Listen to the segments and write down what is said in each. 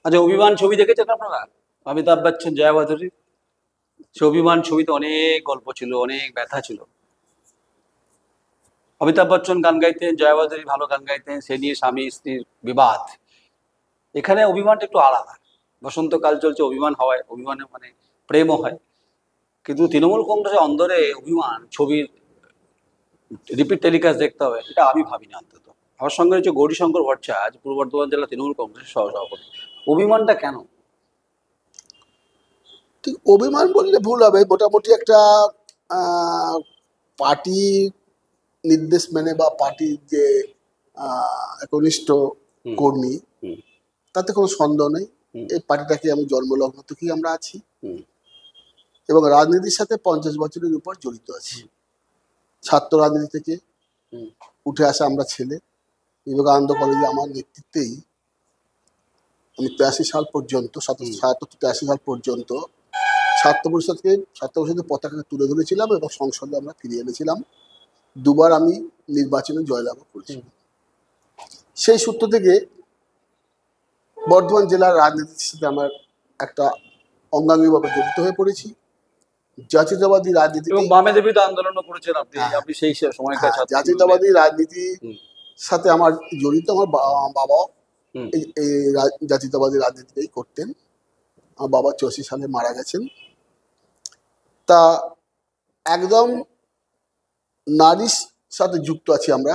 আচ্ছা, অভিমান ছবি দেখেছেন আপনারা? অমিতাভ বচ্চন, জয়া বাদুরী। সে অভিমান ছবিতে অনেক গল্প ছিল, অনেক ব্যথা ছিল। অমিতাভ বচ্চন গান গাইতেন, জয়া বাদুরী ভালো গান গাইতেন, সে নিয়ে স্বামী স্ত্রীর বিবাদ। এখানে অভিমানটা একটু আলাদা। বসন্তকাল চলছে, অভিমান হওয়ায়, অভিমানে মানে প্রেমও হয়। কিন্তু তৃণমূল কংগ্রেসের অন্দরে অভিমান ছবির রিপিট টেলিকাস্ট দেখতে হবে, এটা আমি ভাবি না অন্তত। আমার সঙ্গে হচ্ছে গৌরীশঙ্কর ভট্টাচার্য, পূর্ব বর্ধমান জেলা তৃণমূল কংগ্রেসের সহসভাপতি। অভিমানটা কেন? ঠিক অভিমান বললে ভুল হবে। মোটামুটি একটা পার্টি নির্দেশ মেনে বা পার্টির যে একনিষ্ঠ কর্মী, তাতে কোনো সন্দেহ নেই এই পার্টিটাকে আমি জন্মলগ্ন থেকেই আমরা আছি এবং রাজনীতির সাথে 50 বছরের উপর জড়িত আছি। ছাত্র রাজনীতি থেকে উঠে আসা আমরা ছেলে। বিবেকানন্দ কলেজে আমার নেতৃত্বেই আমি 83 সাল পর্যন্ত, 77-83 সাল পর্যন্ত ছাত্র পরিষদের পতাকা তুলে ধরেছিলাম এবং সংসদে আমরা ফিরিয়ে এনেছিলাম। দুবার আমি নির্বাচনে জয়লাভ করেছি। সেই সূত্র থেকে বর্ধমান জেলার রাজনীতির সাথে আমার একটা অঙ্গাঙ্গিভাবে জড়িত হয়ে পড়েছি। জাতীয়তাবাদী রাজনীতি এবং বামেদের বিরুদ্ধে আন্দোলন করেছেন আপনি সেই সময়কার জাতীয়তাবাদী রাজনীতির সাথে আমার জড়িত। আমার বাবাও এই জাতীয়তাবাদী রাজনীতিটাই করতেন। আমার বাবা 84 সালে মারা গেছেন। তা একদম নারীর সাথে যুক্ত আছি আমরা।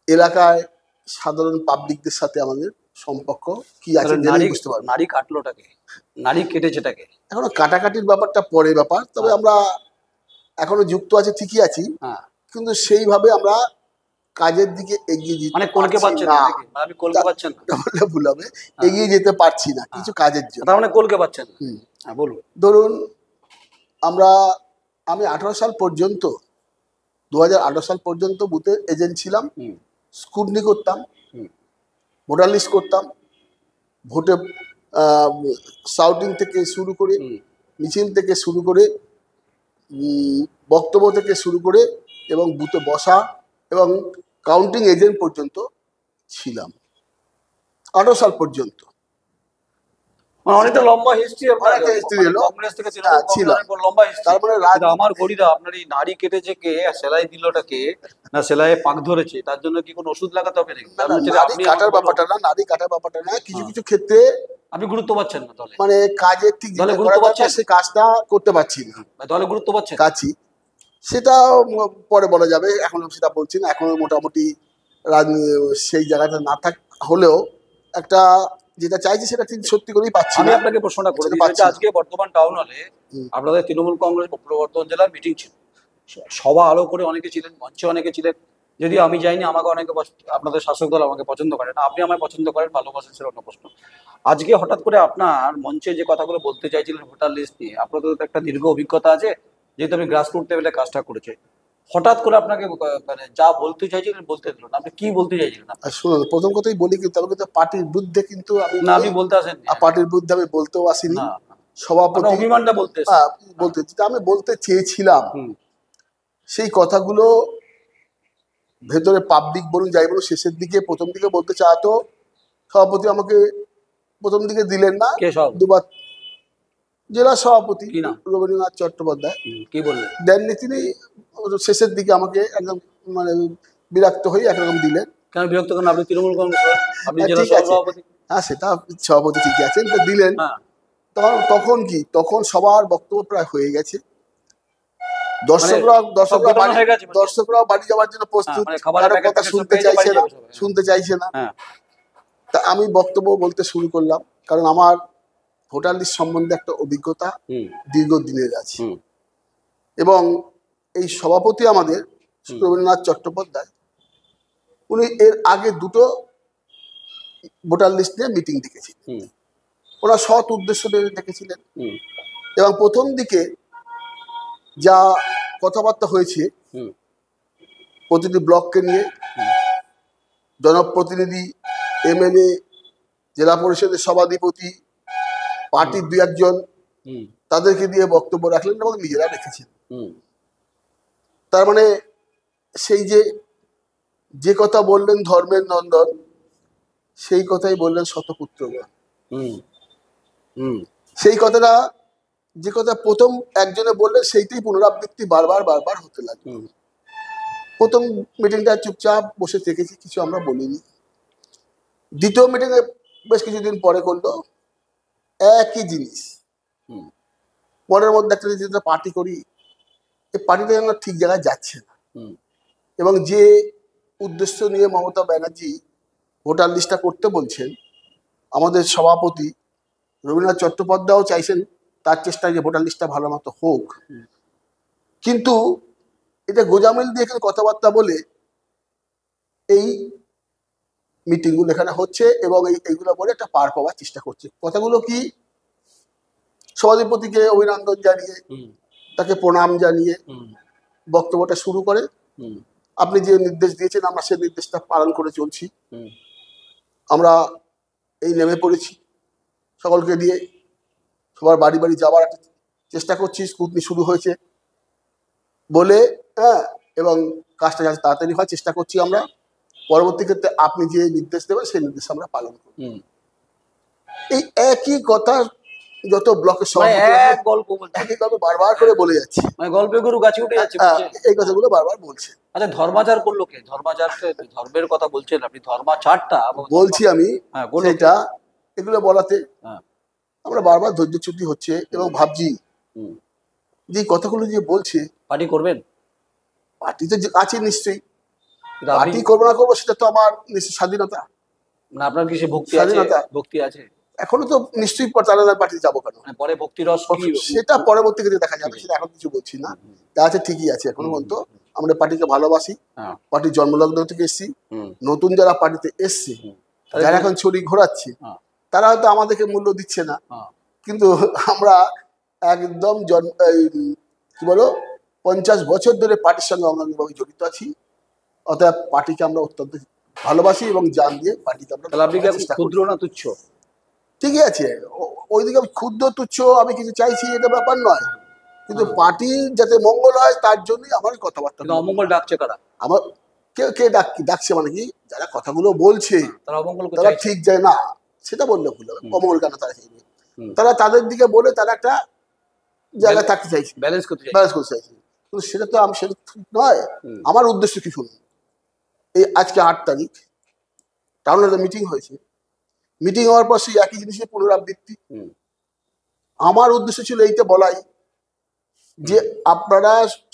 এলাকায় সাধারণ পাবলিকদের সাথে আমাদের সম্পর্ক কি আছে বুঝতে পারবো। নারী কাটলোটাকে, নারী কেটেছেটাকে। এখনো কাটাকাটির ব্যাপারটা পরে ব্যাপার, তবে আমরা এখনো যুক্ত আছি, ঠিকই আছি, কিন্তু সেইভাবে আমরা কাজের দিকে এগিয়ে যেতে পারছি না। আমি কলকে পাচ্ছেন না বললে ভুল হবে, এগিয়ে যেতে পারছি না কিছু কাজের জন্য। তার মানে কলকে পাচ্ছেন না। বলুন। ধরুন আমি 18 সাল পর্যন্ত, 2018 সাল পর্যন্ত বুথের এজেন্ট ছিলাম। স্কুটনি করতাম, ভোটার লিস্ট করতাম, ভোটে শাউটিং থেকে শুরু করে, মিছিল থেকে শুরু করে, বক্তব্য থেকে শুরু করে এবং বুথে বসা এবং কাউন্টিং এজেন্ট পর্যন্ত ছিলাম 18 সাল পর্যন্ত। অনেকটা লম্বা হিস্ট্রি কংগ্রেস থেকে লম্বা হিস্ট্রি। আমার গরিদা আপনার এই নারী কেটেছে কে, সেলাই দিলটাকে না সেলাই পাক ধরেছে, তার জন্য কি কোনো ওষুধ লাগাতে হবে নাকি? নারী কাটার ব্যাপারটা না, কিছু কিছু ক্ষেত্রে আপনি গুরুত্ব পাচ্ছেন না, দলে মানে কাজে ঠিক গুরুত্ব পাচ্ছেন, সে কাজটা করতে পারছি না, দলে গুরুত্ব পাচ্ছেন কাছি, সেটা পরে বলা যাবে। এখন সেটা বলছি না। এখনো মোটামুটি সেই জায়গাটা না থাক হলেও একটা যেটা চাইছি সেটা ঠিক সত্যি করেই পাচ্ছি। আমি আপনাকে প্রশ্নটা করে দিচ্ছি, আজকে বর্তমান টাউন হলে আপনাদের তৃণমূল কংগ্রেস পূর্ব বর্ধমান জেলার মিটিং ছিল, সভা আলো করে অনেকে ছিলেন, মঞ্চে অনেকে ছিলেন। যদিও আমি যাইনি, আমাকে অনেকে, আপনাদের শাসক দল আমাকে পছন্দ করে না, আপনি আমায় পছন্দ করেন, ভালোবাসেন, সেটা অন্য প্রশ্ন। আজকে হঠাৎ করে আপনার মঞ্চে যে কথাগুলো বলতে চাইছিলেন ভোটার লিস্ট নিয়ে, আপনাদের তো একটা দীর্ঘ অভিজ্ঞতা আছে, যেহেতু আপনি গ্রাসরুট লেভেলে কাজটা করেছে, হঠাৎ করে আপনাকে মানে যা বলতে চাইছিলেন বলতে দিল না, আপনি কি বলতে চাইছিলেন? শুনুন, প্রথম কথাই বলি, কিন্তু আমি কিন্তু পার্টির বিরুদ্ধে কিন্তু আমি বলতে আসেন, পার্টির বিরুদ্ধে আমি বলতেও আসিনি। সভাপতি অভিমানটা বলতে আমি বলতে চেয়েছিলাম সেই কথাগুলো ভেতরে পাবলিক বলুন যাই বলুন, শেষের দিকে, প্রথম দিকে বলতে চাইতো সভাপতি, আমাকে প্রথম দিকে দিলেন না, দুবার জেলা সভাপতি রবীন্দ্রনাথ চট্টোপাধ্যায় কি বললেন, দেননি তিনি। শেষের দিকে আমাকে একদম মানে বিরক্ত হয়ে একরকম দিলেন। কেন বিরক্ত করেন? আপনি তৃণমূল কংগ্রেস, হ্যাঁ সেটা সভাপতি ঠিকই আছেন, তো দিলেন। তখন সবার বক্তব্য প্রায় হয়ে গেছে, দর্শকরাও বাড়ি যাওয়ার জন্য প্রস্তুত, কারো কথা শুনতে চাইছে না। তা আমি বক্তব্য বলতে শুরু করলাম, কারণ আমার ভোটার লিস্ট সম্বন্ধে একটা অভিজ্ঞতা দীর্ঘদিনের আছে এবং এই সভাপতি আমাদের রবীন্দ্রনাথ চট্টোপাধ্যায়, উনি এর আগে দুটো ভোটার লিস্ট নিয়ে মিটিং ডেকেছিলেন। ওরা সৎ উদ্দেশ্য ডেকেছিলেন এবং প্রথম দিকে যা কথাবার্তা হয়েছে প্রতিটি ব্লককে নিয়ে, জনপ্রতিনিধি, এমএলএ, জেলা পরিষদের সভাধিপতি, পার্টির 2-1 তাদেরকে দিয়ে বক্তব্য রাখলেন এবং নিজেরা রেখেছেন। তার মানে সেই যে কথা বললেন ধর্মের নন্দন, সেই কথাই বললেন শতপুত্রগণ। হুম হুম সেই কথাটা, যে কথা প্রথম একজনে বললেন, সেইটাই পুনরাবৃত্তি বারবার বারবার হতে লাগলো। হুম প্রথম মিটিংটা চুপচাপ বসে থেকেছি, কিছু আমরা বলিনি। দ্বিতীয় মিটিংয়ে বেশ কিছুদিন পরে করলো একই জিনিস। হুম মনের মধ্যে একটা যেটা পার্টি করি, এই পার্টিটা যেন ঠিক জায়গায় যাচ্ছে না। হুম এবং যে উদ্দেশ্য নিয়ে মমতা ব্যানার্জি ভোটার লিস্টটা করতে বলছেন, আমাদের সভাপতি রবীন্দ্রনাথ চট্টোপাধ্যায়ও চাইছেন তার চেষ্টায় যে ভোটার লিস্টটা ভালো মতো হোক, কিন্তু এটা গোজামিল দিয়ে এখানে কথাবার্তা বলে এই মিটিংগুলো এখানে হচ্ছে এবং এইগুলো বলে একটা পার পাওয়ার চেষ্টা করছে। কথাগুলো কি, সভাধিপতিকে অভিনন্দন জানিয়ে, হুম তাকে প্রণাম জানিয়ে হুম বক্তব্যটা শুরু করে, হুম আপনি যে নির্দেশ দিয়েছেন আমরা সেই নির্দেশটা পালন করে চলছি, হুম আমরা এই নেমে পড়েছি, সকলকে দিয়ে সবার বাড়ি বাড়ি যাওয়ার একটা চেষ্টা করছি, স্কুটনি শুরু হয়েছে বলে, হ্যাঁ, এবং কাজটা যাতে তাড়াতাড়ি হয় চেষ্টা করছি আমরা। পরবর্তী ক্ষেত্রে আপনি যে নির্দেশ দেবেন সেই নির্দেশ আমরা পালন করব। হুম এই একই কথা যত ব্লকের মানে সভাপতি এক গল্প বলছে, একই কথা বারবার করে বলে যাচ্ছে, মানে গল্পে গরু গাছে উঠে যাচ্ছে বলছে। এই কথাগুলো বারবার বলছে। আচ্ছা, ধর্মাচার করলো কে? ধর্মাচার ধর্মের কথা বলছেন আপনি, ধর্মাচারটা বলছি আমি হ্যাঁ বললো কে? সেটা, এগুলো বলাতে হ্যাঁ আমরা বারবার ধৈর্যচ্যুতি হচ্ছে এবং ভাবছি হুম যে এই কথাগুলো যে বলছে, পার্টি করবেন? পার্টি তো আছে নিশ্চয়ই, কিন্তু আপনি পার্টি করবো না করবো সেটা তো আমার নিশ্চয়ই স্বাধীনতা। মানে আপনার কি সে ভক্তি আছে? স্বাধীনতা ভক্তি আছে? এখনো তো নিশ্চয়ই তারা পার্টি যাবো কেন, মানে পরে ভক্তি রস কি? সেটা পরবর্তী ক্ষেত্রে দেখা যাবে, সেটা এখন কিছু বলছি না। যা আছে ঠিকই আছে, এখনো পর্যন্ত আমরা পার্টিকে ভালোবাসি, হ্যাঁ পার্টির জন্মলগ্ন থেকে এসছি। হুম নতুন যারা পার্টিতে এসছে, হুম যারা এখন ছড়ি ঘোরাচ্ছে, হ্যাঁ তারা হয়তো আমাদেরকে মূল্য দিচ্ছে না, হ্যাঁ কিন্তু আমরা একদম কি বলো 50 বছর ধরে পার্টির সঙ্গে অঙ্গাঙ্গিভাবে জড়িত আছি। অতএব পার্টিকে আমরা অত্যন্ত ভালোবাসি এবং জান দিয়ে পার্টিকে আমরা তাহলে আপনি কি এখন চেষ্টা করি। ক্ষুদ্র না তুচ্ছ? ঠিকই আছে, ওইদিকে ক্ষুদ্র তুচ্ছ আমি কিছু চাইছি এটা ব্যাপার নয়, কিন্তু পার্টি যাতে মঙ্গল হয় তার জন্যই আমার কথাবার্তা। কিন্তু অমঙ্গল ডাকছে কারা? আমার কে কে ডাকছে মানে কি, যারা কথাগুলো বলছে তারা অমঙ্গল তারা চাইছে? ঠিক যায় না, সেটা বললে ভুল হবে। অমঙ্গল কেন তারা চাইবে? হুম। তারা তাদের দিকে বলে তারা একটা জায়গায় থাকতে চাইছে, ব্যালেন্স করতে চাইছে। ব্যালেন্স করতে চাইছে, কিন্তু সেটা তো আমি সেটা ঠিক নয়। আমার উদ্দেশ্য কি শুনুন, এই আজকে 8 তারিখ টাউন হলে মিটিং হয়েছে, মিটিং হওয়ার পর সেই একই জিনিসের পুনরাবৃত্তি। হুম আমার উদ্দেশ্য ছিল এইটা বলাই যে আপনারা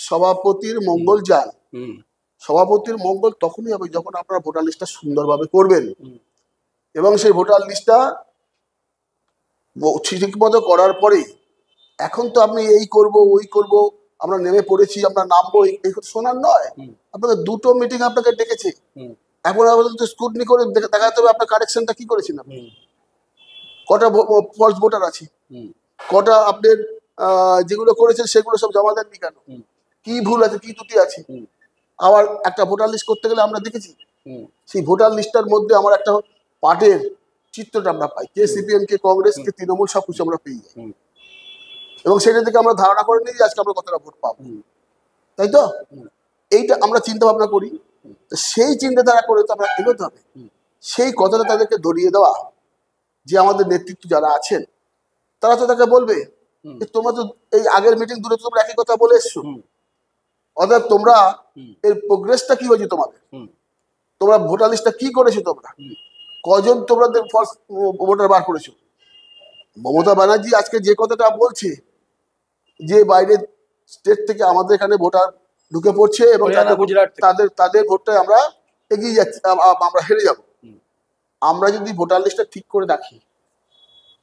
সভাপতির মঙ্গল চান। হুম সভাপতির মঙ্গল তখনই হবে যখন আপনারা ভোটার লিস্টটা সুন্দরভাবে করবেন হুম এবং সেই ভোটার লিস্টটা ঠিক মতো করার পরে, এখন তো আপনি এই করব ওই করব আমরা নেমে পড়েছি আমরা নামবো এই কথা শোনার নয়। হুম আপনাকে দুটো মিটিং আপনাকে ডেকেছে, হুম এখন আমাদের স্ক্রুটনি করে দেখাতে হবে আপনার কারেকশনটা কি করেছেন, আপনি হুম কটা ফলস ভোটার আছে, হুম কটা আপনার যেগুলো করেছেন সেগুলো সব জমা দেননি কেন, হুম কি ভুল আছে কি ত্রুটি আছে। হুম আবার একটা ভোটার লিস্ট করতে গেলে আমরা দেখেছি হুম সেই ভোটার লিস্টটার মধ্যে আমার একটা পার্টের চিত্রটা আমরা পাই, কে সিপিএম কে কংগ্রেস কে তৃণমূল সব কিছু আমরা পেয়ে যাই, হুম এবং সেটা থেকে আমরা ধারণা করে নিই যে আজকে আমরা কতটা ভোট পাবো, হুম তাই তো? হুম এইটা আমরা চিন্তা ভাবনা করি, তো সেই চিন্তাধারা করে তো আমরা এগোতে হবে। সেই কথাটা তাদেরকে ধরিয়ে দেওয়া যে আমাদের নেতৃত্ব যারা আছেন তারা তো তাকে বলবে যে তোমরা তো এই আগের মিটিং দূরে তোমরা একই কথা বলে এসছো, হুম অর্থাৎ তোমরা হুম এর প্রোগ্রেসটা কি হয়েছে তোমাদের, হুম তোমরা ভোটার লিস্টটা কি করেছো, তোমরা কজন তোমাদের ফার্স্ট ভোটার বার করেছো। মমতা ব্যানার্জি আজকে যে কথাটা বলছে যে বাইরের স্টেট থেকে আমাদের এখানে ভোটার ঢুকে পড়ছে এবং হরিয়ানা, গুজরাট থেকে। তাদের তাদের ভোটটায় আমরা এগিয়ে যাচ্ছি, আমরা হেরে যাব। আমরা যদি ভোটার লিস্টটা ঠিক করে রাখি,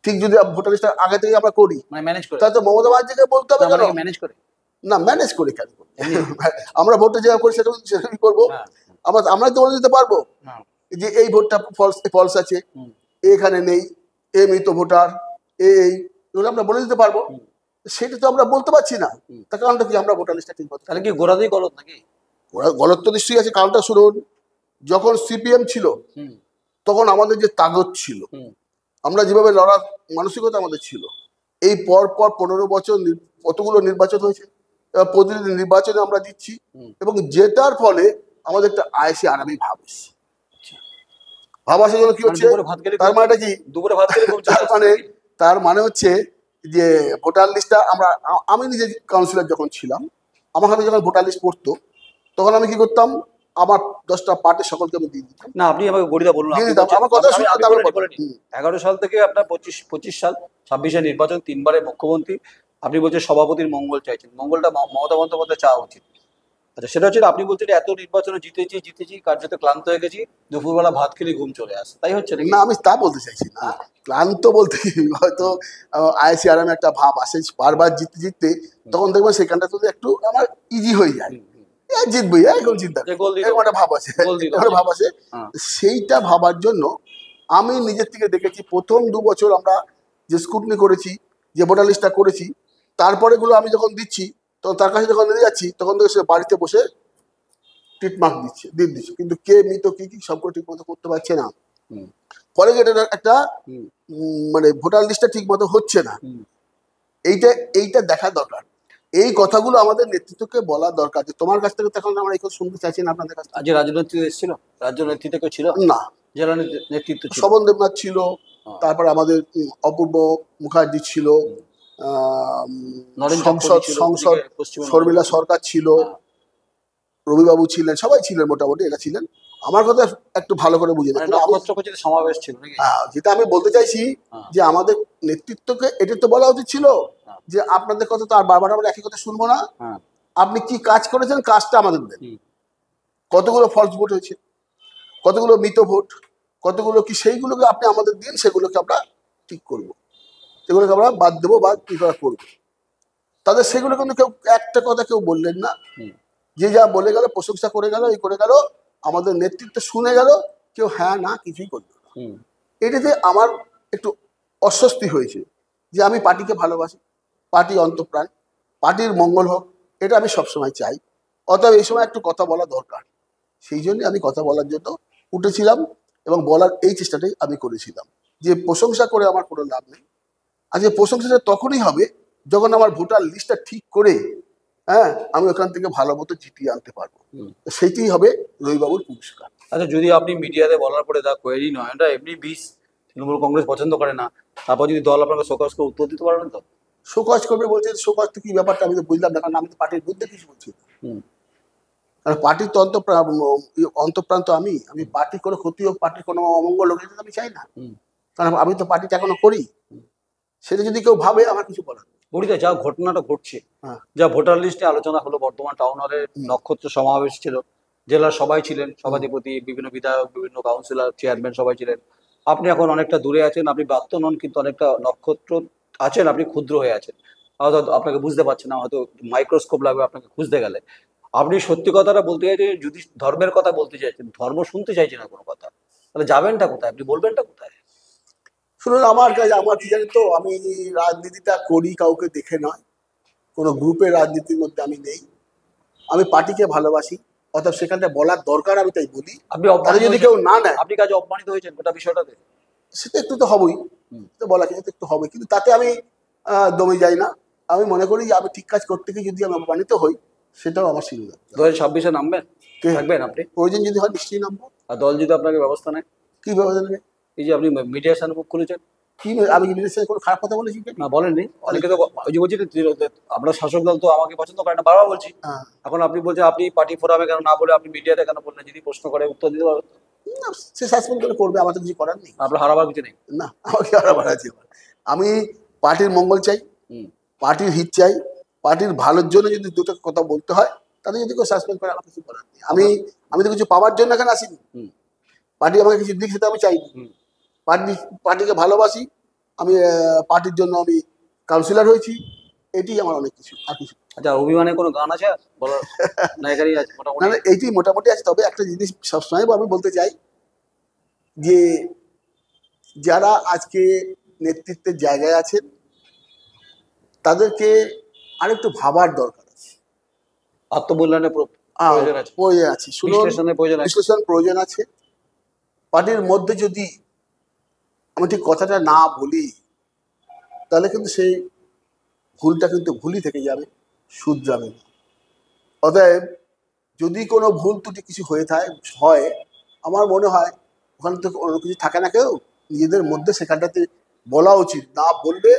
ঠিক যদি ভোটার লিস্টটা আগে থেকে আমরা করি, মানে ম্যানেজ করে, তাহলে তো মমতা ব্যানার্জিকে বলতে হবে কেন, ম্যানেজ করে না ম্যানেজ করে কেন করবো? আমরা ভোটটা যেভাবে করি সেরকমই করবো। আমরা তো বলে দিতে পারবো যে এই ভোটটা ফলস আছে, এখানে নেই, এ মৃত ভোটার, এগুলো আমরা বলে দিতে পারবো। সেটা তো আমরা বলতে পারছি না, তার কারণটা কি, আমরা ভোটার লিস্টটা ঠিক মতো, তাহলে কি গোড়াতেই গলত নাকি? গলত তো নিশ্চয়ই আছে। কারণটা শুনুন, যখন সিপিএম ছিল তখন আমাদের যে তাগত ছিল, আমরা যেভাবে লড়ার মানসিকতা আমাদের ছিল, এই পর 15 বছর কতগুলো নির্বাচন হয়েছে, প্রতিদিন নির্বাচনে আমরা দিচ্ছি এবং জেতার ফলে আমাদের একটা আরামি ভাব এসছে। ভাব আসার জন্য কি হচ্ছে, দুপুরে ভাত খেলে তার মানেটা কি, দুপুরে ভাত খেলে ঘুম চলে আসছে নাকি? তার মানে হচ্ছে যে ভোটার লিস্টটা আমি নিজে কাউন্সিলর যখন ছিলাম, আমার হাতে যখন ভোটার লিস্ট পড়তো, তখন আমি কি করতাম, আমার 10টা পার্টির সকলকে আমি দিয়ে দিতাম। না, আপনি আমাকে গড়িটা বলুন। দিয়ে আপনি দিতাম, বলছেন, আমার কথা আমি শুনে আমি তারপর বলে নিই। 11 সাল থেকে আপনার 25 সাল, 26-এ নির্বাচন, 3বারের মুখ্যমন্ত্রী। আপনি বলছেন সভাপতির মঙ্গল চাইছেন, মঙ্গলটা মমতা বন্দ্যোপাধ্যায় চাওয়া উচিত। আচ্ছা, সেটা হচ্ছে আপনি বলছেন এত নির্বাচনে জিতেছি কার্যত ক্লান্ত হয়ে গেছি, দুপুরবেলা ভাত খেলে ঘুম চলে আসে, তাই হচ্ছে নাকি? না, আমি তা বলতে চাইছি না। ক্লান্ত বলতে কি, হয়তো আইসি আরামে একটা ভাব আসে বারবার জিততে জিততে, তখন দেখবেন সেখানটা তো একটু আমার ইজি হয়ে যায়, জিতবই, এখন চিন্তা যে গোল দিল, এরকম একটা ভাব আছে, গোল দিল। একটা ভাব আছে। হ্যাঁ। সেইটা ভাবার জন্য আমি নিজের থেকে দেখেছি, প্রথম 2 বছর আমরা যে স্কুটনি করেছি, যে ভোটার লিস্টটা করেছি, তারপরে গুলো আমি যখন দিচ্ছি, তখন তার কাছে যখন নিয়ে যাচ্ছি, তখন থেকে সে বাড়িতে বসে টিট মার্ক দিচ্ছে, কিন্তু কে মৃত কি কি সবগুলো ঠিক মতো করতে পারছে না। হুম। ফলে এটা একটা হুম। মানে ভোটার লিস্টটা ঠিক মতো হচ্ছে না। হুম। এইটা দেখা দরকার। এই কথাগুলো আমাদের নেতৃত্বকে বলা দরকার, যে তোমার কাছ থেকে তখন আমরা এখন শুনতে চাইছি না আপনাদের কাছ থেকে। আজ রাজনীতি এসেছিল, রাজ্য নেতৃত্ব কেউ ছিল না, জেলা নেতৃত্ব ছিল? শোভন দেবনাথ ছিল, হ্যাঁ। তারপর আমাদের অপূর্ব মুখার্জি ছিল, নরেন সংসদ চক্রবর্তী ছিল, সংসদ ওদিকে পশ্চিমবঙ্গ শর্মিলা সরকার ছিল, হ্যাঁ। রবিবাবু ছিলেন, সবাই ছিলেন, মোটামুটি এরা ছিলেন। আমার কথা একটু ভালো করে বুঝে মানে নেন। নক্ষত্রপতিতে সমাবেশ ছিল নাকি? যেটা আমি বলতে চাইছি, হ্যাঁ। যে আমাদের নেতৃত্বকে এটা তো বলা উচিত ছিল, হ্যাঁ। যে আপনাদের কথা তো আর বারবার আমরা একই কথা শুনবো না, হ্যাঁ। আপনি কি কাজ করেছেন কাজটা আমাদের দেন। হুম। কতগুলো ফলস ভোট হয়েছে, কতগুলো মৃত ভোট, কতগুলো কি, সেইগুলোকে আপনি আমাদের দিন, সেগুলোকে আমরা ঠিক করবো, সেগুলোকে আমরা বাদ দেবো বা কি করা করবো। তাদের সেগুলো কিন্তু কেউ একটা কথা কেউ বললেন না। হুম। যে যা বলে গেল, প্রশংসা করে গেল, এই করে গেল, আমাদের নেতৃত্ব শুনে গেল, কেউ হ্যাঁ না কিছুই করলো না। হুম। এটাতে আমার একটু অস্বস্তি হয়েছে, যে আমি পার্টিকে ভালোবাসি, পার্টি অন্তঃপ্রাণ, পার্টির মঙ্গল হোক, এটা আমি সবসময় চাই। অতএব এই সময় একটু কথা বলা দরকার, সেই জন্য আমি কথা বলার জন্য উঠেছিলাম, এবং বলার এই চেষ্টাটাই আমি করেছিলাম, যে প্রশংসা করে আমার কোনো লাভ নেই। আজকে প্রশংসাটা তখনই হবে যখন আমার ভোটার লিস্টটা ঠিক করে, হ্যাঁ, আমি ওখান থেকে ভালো মতো জিতিয়ে আনতে পারবো। সেইটাই হবে রবিবাবুর পুরস্কার। আচ্ছা, যদি আপনি মিডিয়াতে বলার পরে তা কোয়েরি নয়, এটা এমনি বিষ, তৃণমূল কংগ্রেস পছন্দ করে না, তারপর যদি দল আপনাকে শোকজ করে উত্তর দিতে পারবেন তো? শোকজ করবে বলছে, শোকজ তো কি ব্যাপারটা আমি তো বুঝলাম না, কারণ আমি তো পার্টির বিরুদ্ধে কিছু বলছি না। কারণ পার্টির তো অন্তঃপ্রাণ তো আমি পার্টির কোনো ক্ষতি হোক, পার্টির কোনো অমঙ্গল হোক, এটা তো আমি চাই না, কারণ আমি তো পার্টিটা এখনো করি। সেটা যদি কেউ ভাবে, আমার কিছু বলার নেই। বড়িতে যা ঘটনাটা ঘটছে, যা ভোটার লিস্টে আলোচনা হলো, বর্ধমান টাউন হলে নক্ষত্র সমাবেশ ছিল, জেলার সবাই ছিলেন, সভাধিপতি, বিভিন্ন বিধায়ক, বিভিন্ন কাউন্সিলর, চেয়ারম্যান সবাই ছিলেন। আপনি এখন অনেকটা দূরে আছেন, আপনি ব্যস্ত নন, কিন্তু অনেকটা নক্ষত্র আছেন, আপনি ক্ষুদ্র হয়ে আছেন, হয়তো আপনাকে বুঝতে পারছেন না, হয়তো মাইক্রোস্কোপ লাগবে আপনাকে খুঁজতে গেলে। আপনি সত্যি কথাটা বলতে চাইছেন, যদি ধর্মের কথা বলতে চাইছেন, ধর্ম শুনতে চাইছেন না কোনো কথা, তাহলে যাবেনটা কোথায়, আপনি বলবেনটা কোথায়? শুনুন, আমার কাছে, আমার কি জানি তো, আমি রাজনীতিটা করি কাউকে দেখে নয়, কোনো গ্রুপের রাজনীতির মধ্যে আমি নেই, আমি পার্টিকে ভালোবাসি, অর্থাৎ সেখানটা বলার দরকার, আমি তাই বলি। আপনি যদি কেউ না নেয়, আপনি কাজে অপমানিত হয়েছেন গোটা বিষয়টাতে? সেটা একটু তো হবেই, তো বলা কিন্তু একটু হবে, কিন্তু তাতে আমি দমে যাই না। আমি মনে করি যে আমি ঠিক কাজ করতে গিয়ে যদি আমি অপমানিত হই, সেটাও আমার শিরোধ। 2026-এ নামবেন, থাকবেন আপনি? প্রয়োজন যদি হয় নিশ্চয়ই নামবো। আর দল যদি আপনাকে ব্যবস্থা নেয়? কি ব্যবস্থা নেবে? এই যে আপনি মিডিয়ার সামনে মুখ খুলেছেন, কি আমি মিনিস্টারের কোনো খারাপ কথা বলেছি? না বলেননি, অনেকে তো ওই যে বলছি, আপনার শাসক দল তো আমাকে পছন্দ করে না, বারবার বলছি। এখন আপনি বলছেন আপনি পার্টি ফোরামে কেন না বলে আপনি মিডিয়াতে কেন বললেন? যদি প্রশ্ন করে উত্তর দিতে পারবেন। সে সাসপেন্ড করে করবে, আমার তো কিছু করার নেই। আপনার হারাবার কিছু নেই। না, আমাকে হারাবার আছে। আমি পার্টির মঙ্গল চাই, পার্টির হিত চাই, পার্টির ভালোর জন্য যদি দুটো কথা বলতে হয়, তাহলে যদি কেউ সাসপেন্ড করে, আমার কিছু করার নেই। আমি তো কিছু পাওয়ার জন্য এখানে আসিনি, পার্টি আমাকে কিছু দিক, সেটা আমি চাইনি। পার্টিকে ভালোবাসি, আমি পার্টির জন্য আমি কাউন্সিলর হয়েছি, এটি আমার অনেক কিছু, আর কিছু। আচ্ছা, অভিমানে কোনো গান আছে বলার? না, এখানেই আছে মোটামুটি? না, এইটি মোটামুটি আছে। তবে একটা জিনিস সবসময় আমি বলতে চাই, যে যারা আজকে নেতৃত্বের জায়গায় আছেন, তাদেরকে আরেকটু ভাবার দরকার আছে, আত্মমূল্যায়নের প্রয়োজন আছে, প্রয়োজন আছে, বিশ্লেষণ প্রয়োজন আছে। পার্টির মধ্যে যদি আমি ঠিক কথাটা না বলি, তাহলে কিন্তু সেই ভুলটা কিন্তু ভুলই থেকে যাবে, শুধরাবে না। অতএব যদি কোনো ভুল ত্রুটি কিছু হয়ে হয়, আমার মনে হয় ওখানে তো অন্য কিছু থাকে না, কেউ নিজেদের মধ্যে সেখানটাতে বলা উচিত, না বললে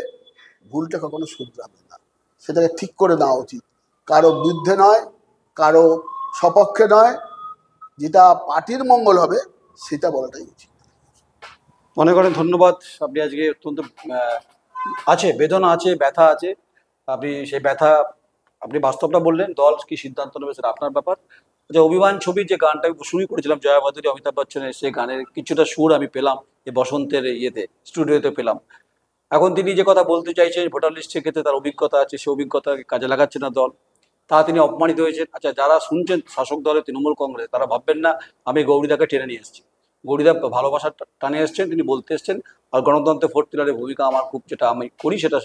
ভুলটা কখনো শুধরাবে না, সেটাকে ঠিক করে দেওয়া উচিত, কারো বিরুদ্ধে নয়, কারো সপক্ষে নয়, যেটা পার্টির মঙ্গল হবে সেটা বলাটাই উচিত। মনে করেন ধন্যবাদ, আপনি আজকে অত্যন্ত আছে বেদনা আছে, ব্যথা আছে, আপনি সেই ব্যথা আপনি বাস্তবটা বললেন, দল কি সিদ্ধান্ত নেবে সেটা আপনার ব্যাপার। যে অভিমান ছবির যে গানটা আমি শুরু করেছিলাম জয়া ভাদুরী অমিতাভ বচ্চনের, সেই গানের কিছুটা সুর আমি পেলাম এই বসন্তের ইয়েতে স্টুডিওতে পেলাম। এখন তিনি যে কথা বলতে চাইছেন ভোটার লিস্টের ক্ষেত্রে তার অভিজ্ঞতা আছে, সেই অভিজ্ঞতাকে কাজে লাগাচ্ছে না দল, তা তিনি অপমানিত হয়েছেন। আচ্ছা, যারা শুনছেন শাসক দলের তৃণমূল কংগ্রেস, তারা ভাববেন না আমি গৌরীদাকে টেনে নিয়ে এসেছি। গৌরীদা ভালোবাসার টানে এসছেন, তিনি বলতে এসছেন। আর গণতন্ত্রে ভোট পিলারের ভূমিকা আমার খুব, যেটা আমি করি সেটা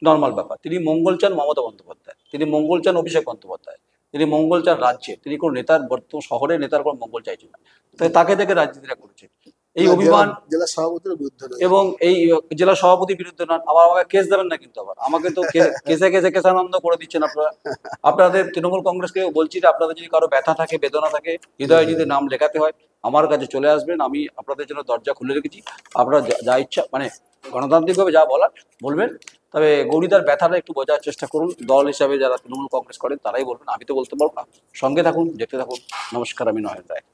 নর্মাল ব্যাপার। তিনি মঙ্গল চান মমতা বন্দ্যোপাধ্যায়, তিনি মঙ্গল চান অভিষেক বন্দ্যোপাধ্যায়, তিনি মঙ্গল চান রাজ্যে, তিনি কোনো নেতার বর্তমান শহরের নেতার কোনো মঙ্গল চাইছেন না, তাই তাকে দেখে রাজনীতিটা করেছেন। এই অভিমান জেলা সভাপতির বিরুদ্ধে এবং এই জেলা সভাপতির বিরুদ্ধে নন, আবার আমাকে কেস দেবেন না কিন্তু, আবার আমাকে তো কেসে কেসে কেসানন্দ করে দিচ্ছেন আপনারা। আপনাদের তৃণমূল কংগ্রেসকে বলছি যে আপনাদের যদি কারো ব্যথা থাকে, বেদনা থাকে, হৃদয়ে যদি নাম লেখাতে হয় আমার কাছে চলে আসবেন, আমি আপনাদের জন্য দরজা খুলে রেখেছি। আপনারা যা ইচ্ছা মানে গণতান্ত্রিকভাবে যা বলার বলবেন, তবে গৌরীদার ব্যথাটা একটু বোঝার চেষ্টা করুন। দল হিসাবে যারা তৃণমূল কংগ্রেস করেন তারাই বলবেন, আমি তো বলতে পারবো না। সঙ্গে থাকুন, দেখতে থাকুন। নমস্কার, আমি নয়ন রায়।